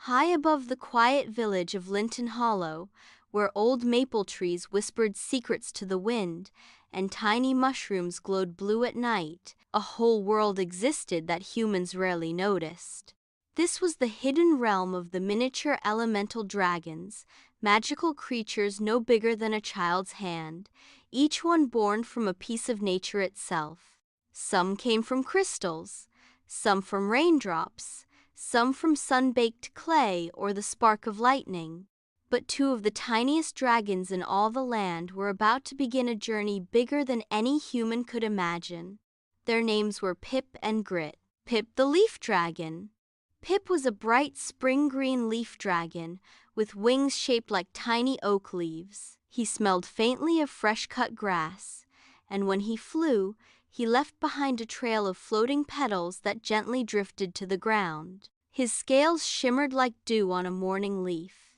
High above the quiet village of Linton Hollow, where old maple trees whispered secrets to the wind and tiny mushrooms glowed blue at night, a whole world existed that humans rarely noticed. This was the hidden realm of the miniature elemental dragons, magical creatures no bigger than a child's hand, each one born from a piece of nature itself. Some came from crystals, some from raindrops, some from sun-baked clay or the spark of lightning. But two of the tiniest dragons in all the land were about to begin a journey bigger than any human could imagine. Their names were Pip and Grit. Pip the Leaf Dragon. Pip was a bright spring-green leaf dragon with wings shaped like tiny oak leaves. He smelled faintly of fresh-cut grass, and when he flew, he left behind a trail of floating petals that gently drifted to the ground. His scales shimmered like dew on a morning leaf.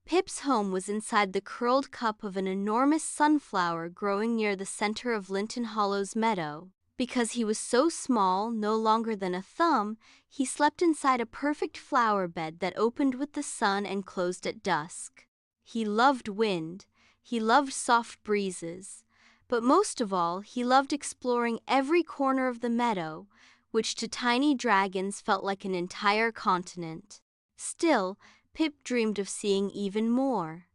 Pip's home was inside the curled cup of an enormous sunflower growing near the center of Linton Hollow's meadow. Because he was so small, no longer than a thumb, he slept inside a perfect flower bed that opened with the sun and closed at dusk. He loved wind, he loved soft breezes, but most of all, he loved exploring every corner of the meadow, which to tiny dragons felt like an entire continent. Still, Pip dreamed of seeing even more.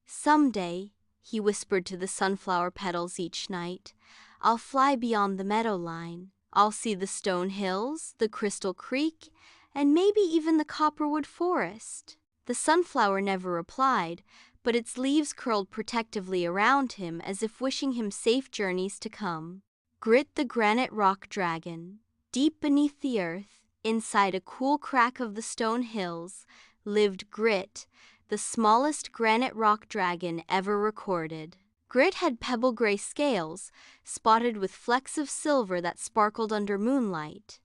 "Someday," he whispered to the sunflower petals each night, "I'll fly beyond the meadow line. I'll see the stone hills, the crystal creek, and maybe even the copperwood forest." The sunflower never replied, but its leaves curled protectively around him as if wishing him safe journeys to come. Grit the Granite Rock Dragon. Deep beneath the earth, inside a cool crack of the stone hills, lived Grit, the smallest granite rock dragon ever recorded. Grit had pebble-gray scales, spotted with flecks of silver that sparkled under moonlight.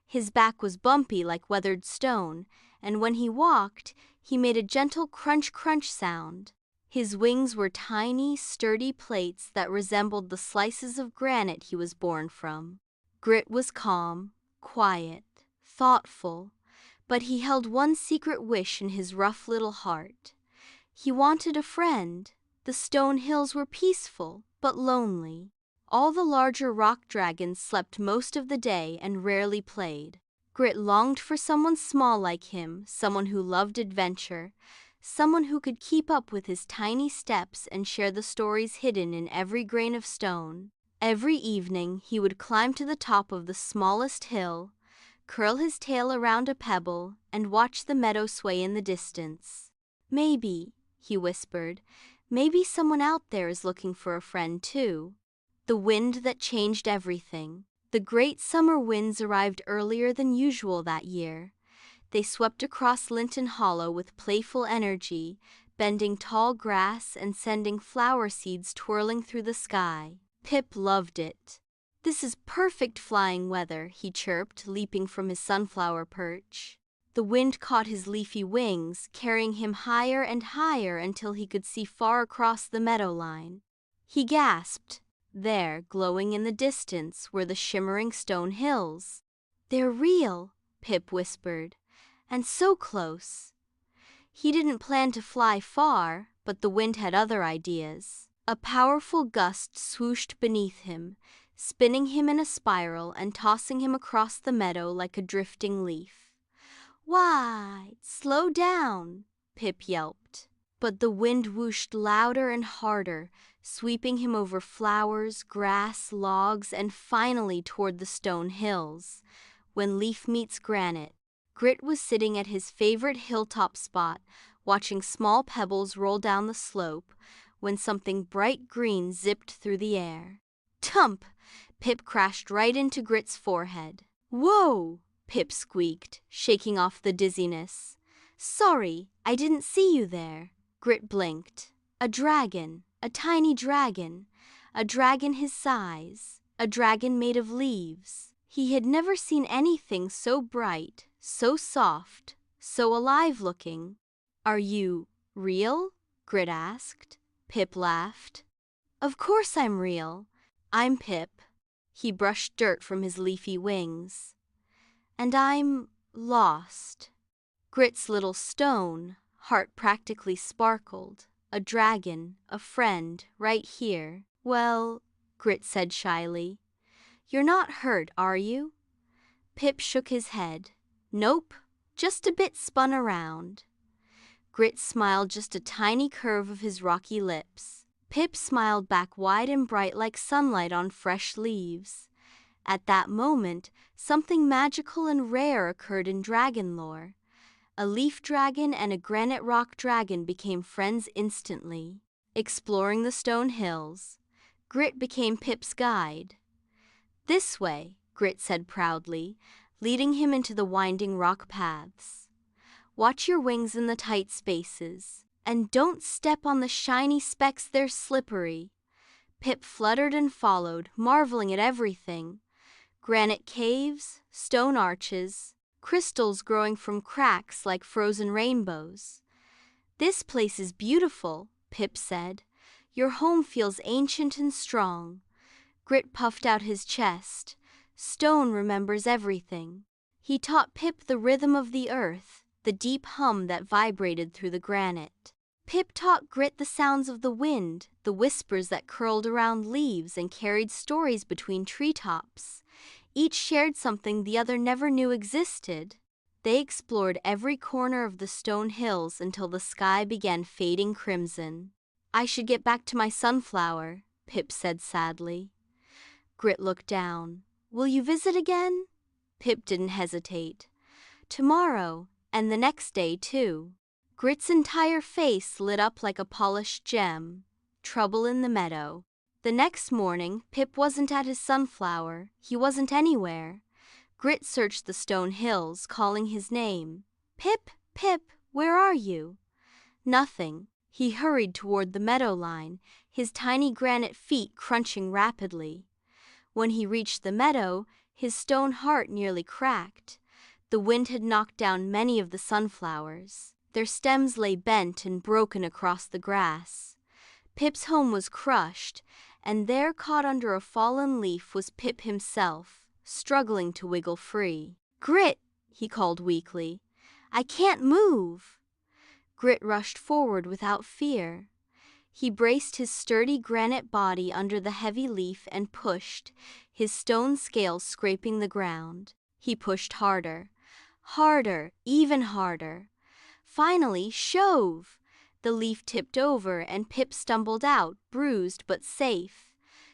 His back was bumpy like weathered stone, and when he walked, he made a gentle crunch-crunch sound. His wings were tiny, sturdy plates that resembled the slices of granite he was born from. Grit was calm, quiet, thoughtful, but he held one secret wish in his rough little heart. He wanted a friend. The stone hills were peaceful, but lonely. All the larger rock dragons slept most of the day and rarely played. Grit longed for someone small like him, someone who loved adventure, someone who could keep up with his tiny steps and share the stories hidden in every grain of stone. Every evening he would climb to the top of the smallest hill, curl his tail around a pebble, and watch the meadow sway in the distance. "Maybe," he whispered, "maybe someone out there is looking for a friend too." The wind that changed everything. The great summer winds arrived earlier than usual that year. They swept across Linton Hollow with playful energy, bending tall grass and sending flower seeds twirling through the sky. Pip loved it. "This is perfect flying weather," he chirped, leaping from his sunflower perch. The wind caught his leafy wings, carrying him higher and higher until he could see far across the meadow line. He gasped. There, glowing in the distance, were the shimmering stone hills. "They're real," Pip whispered, "and so close." He didn't plan to fly far, but the wind had other ideas. A powerful gust swooshed beneath him, spinning him in a spiral and tossing him across the meadow like a drifting leaf. "Why, slow down," Pip yelped. But the wind whooshed louder and harder, sweeping him over flowers, grass, logs, and finally toward the stone hills. When leaf meets granite, Grit was sitting at his favorite hilltop spot, watching small pebbles roll down the slope, when something bright green zipped through the air. Tump! Pip crashed right into Grit's forehead. "Whoa!" Pip squeaked, shaking off the dizziness. "Sorry, I didn't see you there." Grit blinked. A dragon, a tiny dragon, a dragon his size, a dragon made of leaves. He had never seen anything so bright, so soft, so alive-looking. "Are you real?" Grit asked. Pip laughed. "Of course I'm real. I'm Pip." He brushed dirt from his leafy wings. "And I'm lost." Grit's little stone heart practically sparkled. A dragon, a friend, right here. Well, Grit said shyly, you're not hurt, are you? Pip shook his head. Nope, just a bit spun around. Grit smiled just a tiny curve of his rocky lips. Pip smiled back wide and bright like sunlight on fresh leaves. At that moment, something magical and rare occurred in dragon lore. A leaf dragon and a granite rock dragon became friends instantly. Exploring the stone hills, Grit became Pip's guide. This way, Grit said proudly, leading him into the winding rock paths. Watch your wings in the tight spaces, and don't step on the shiny specks, they're slippery. Pip fluttered and followed, marveling at everything. Granite caves, stone arches, crystals growing from cracks like frozen rainbows. This place is beautiful, Pip said. Your home feels ancient and strong. Grit puffed out his chest. Stone remembers everything. He taught Pip the rhythm of the earth, the deep hum that vibrated through the granite. Pip taught Grit the sounds of the wind, the whispers that curled around leaves and carried stories between treetops. Each shared something the other never knew existed. They explored every corner of the stone hills until the sky began fading crimson. I should get back to my sunflower, Pip said sadly. Grit looked down. Will you visit again? Pip didn't hesitate. Tomorrow, and the next day too. Grit's entire face lit up like a polished gem. Trouble in the meadow. The next morning, Pip wasn't at his sunflower. He wasn't anywhere. Grit searched the stone hills, calling his name. Pip, Pip, where are you? Nothing. He hurried toward the meadow line, his tiny granite feet crunching rapidly. When he reached the meadow, his stone heart nearly cracked. The wind had knocked down many of the sunflowers. Their stems lay bent and broken across the grass. Pip's home was crushed, and there caught under a fallen leaf was Pip himself, struggling to wiggle free. Grit, he called weakly. I can't move. Grit rushed forward without fear. He braced his sturdy granite body under the heavy leaf and pushed, his stone scales scraping the ground. He pushed harder. Harder, even harder. Finally, shove! The leaf tipped over and Pip stumbled out, bruised but safe.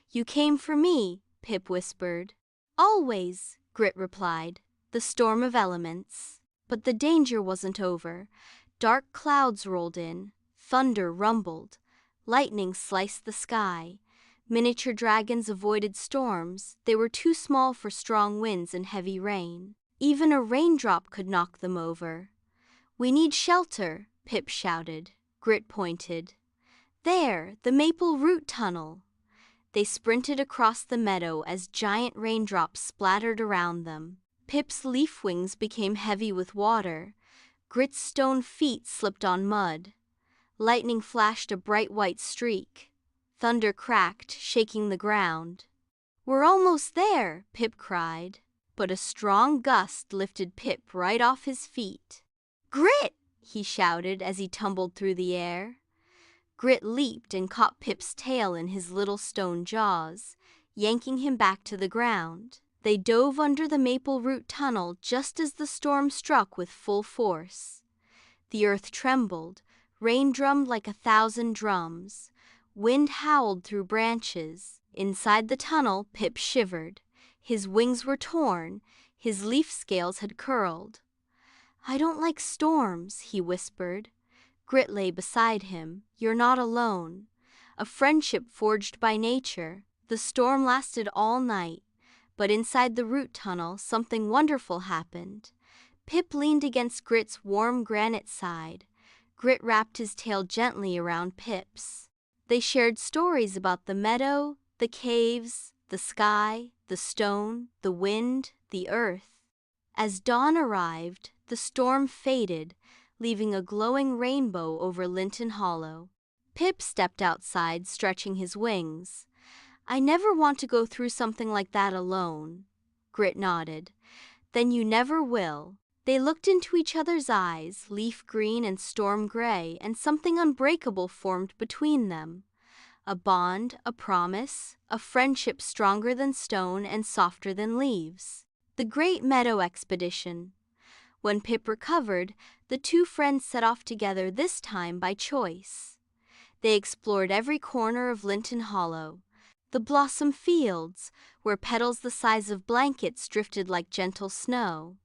You came for me, Pip whispered. Always, Grit replied. The storm of elements. But the danger wasn't over. Dark clouds rolled in. Thunder rumbled. Lightning sliced the sky. Miniature dragons avoided storms. They were too small for strong winds and heavy rain. Even a raindrop could knock them over. We need shelter, Pip shouted. Grit pointed. There, the maple root tunnel. They sprinted across the meadow as giant raindrops splattered around them. Pip's leaf wings became heavy with water. Grit's stone feet slipped on mud. Lightning flashed a bright white streak. Thunder cracked, shaking the ground. We're almost there, Pip cried. But a strong gust lifted Pip right off his feet. Grit! He shouted as he tumbled through the air. Grit leaped and caught Pip's tail in his little stone jaws, yanking him back to the ground. They dove under the maple root tunnel just as the storm struck with full force. The earth trembled, rain drummed like 1,000 drums. Wind howled through branches. Inside the tunnel, Pip shivered. His wings were torn. His leaf scales had curled. I don't like storms, he whispered. Grit lay beside him. You're not alone. A friendship forged by nature. The storm lasted all night. But inside the root tunnel, something wonderful happened. Pip leaned against Grit's warm granite side. Grit wrapped his tail gently around Pip's. They shared stories about the meadow, the caves, the sky, the stone, the wind, the earth. As dawn arrived, the storm faded, leaving a glowing rainbow over Linton Hollow. Pip stepped outside, stretching his wings. I never want to go through something like that alone. Grit nodded. Then you never will. They looked into each other's eyes, leaf green and storm gray, and something unbreakable formed between them. A bond, a promise, a friendship stronger than stone and softer than leaves. The Great Meadow Expedition. When Pip recovered, the two friends set off together, this time by choice. They explored every corner of Linton Hollow. The blossom fields, where petals the size of blankets drifted like gentle snow.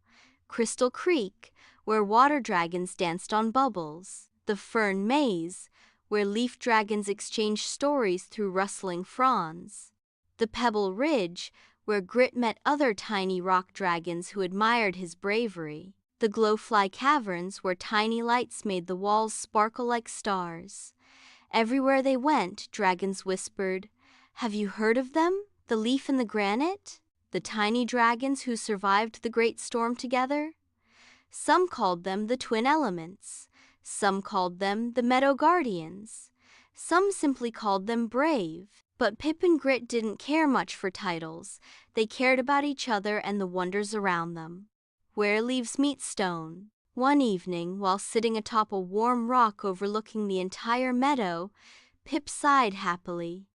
Crystal Creek, where water dragons danced on bubbles. The fern maze, where leaf dragons exchanged stories through rustling fronds. The Pebble Ridge, where Grit met other tiny rock dragons who admired his bravery. The Glowfly Caverns, where tiny lights made the walls sparkle like stars. Everywhere they went, dragons whispered, "Have you heard of them? The Leaf and the Granite? The tiny dragons who survived the great storm together?" Some called them the twin elements. Some called them the meadow guardians. Some simply called them brave. But Pip and Grit didn't care much for titles. They cared about each other and the wonders around them. Where leaves meet stone. One evening, while sitting atop a warm rock overlooking the entire meadow, Pip sighed happily.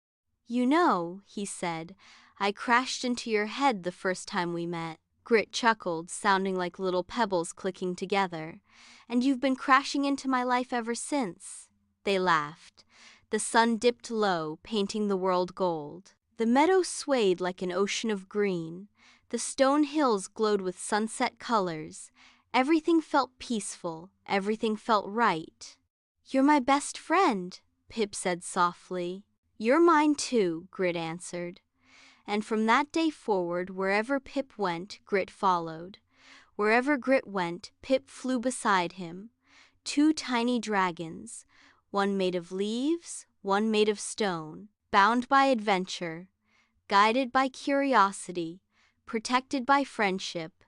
"You know," he said, "I crashed into your head the first time we met." Grit chuckled, sounding like little pebbles clicking together. "And you've been crashing into my life ever since." They laughed. The sun dipped low, painting the world gold. The meadow swayed like an ocean of green. The stone hills glowed with sunset colors. Everything felt peaceful. Everything felt right. "You're my best friend," Pip said softly. "You're mine too," Grit answered. And from that day forward, wherever Pip went, Grit followed. Wherever Grit went, Pip flew beside him. Two tiny dragons, one made of leaves, one made of stone, bound by adventure, guided by curiosity, protected by friendship,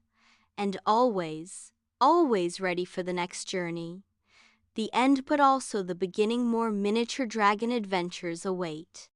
and always, always ready for the next journey. The end, but also the beginning. More miniature dragon adventures await.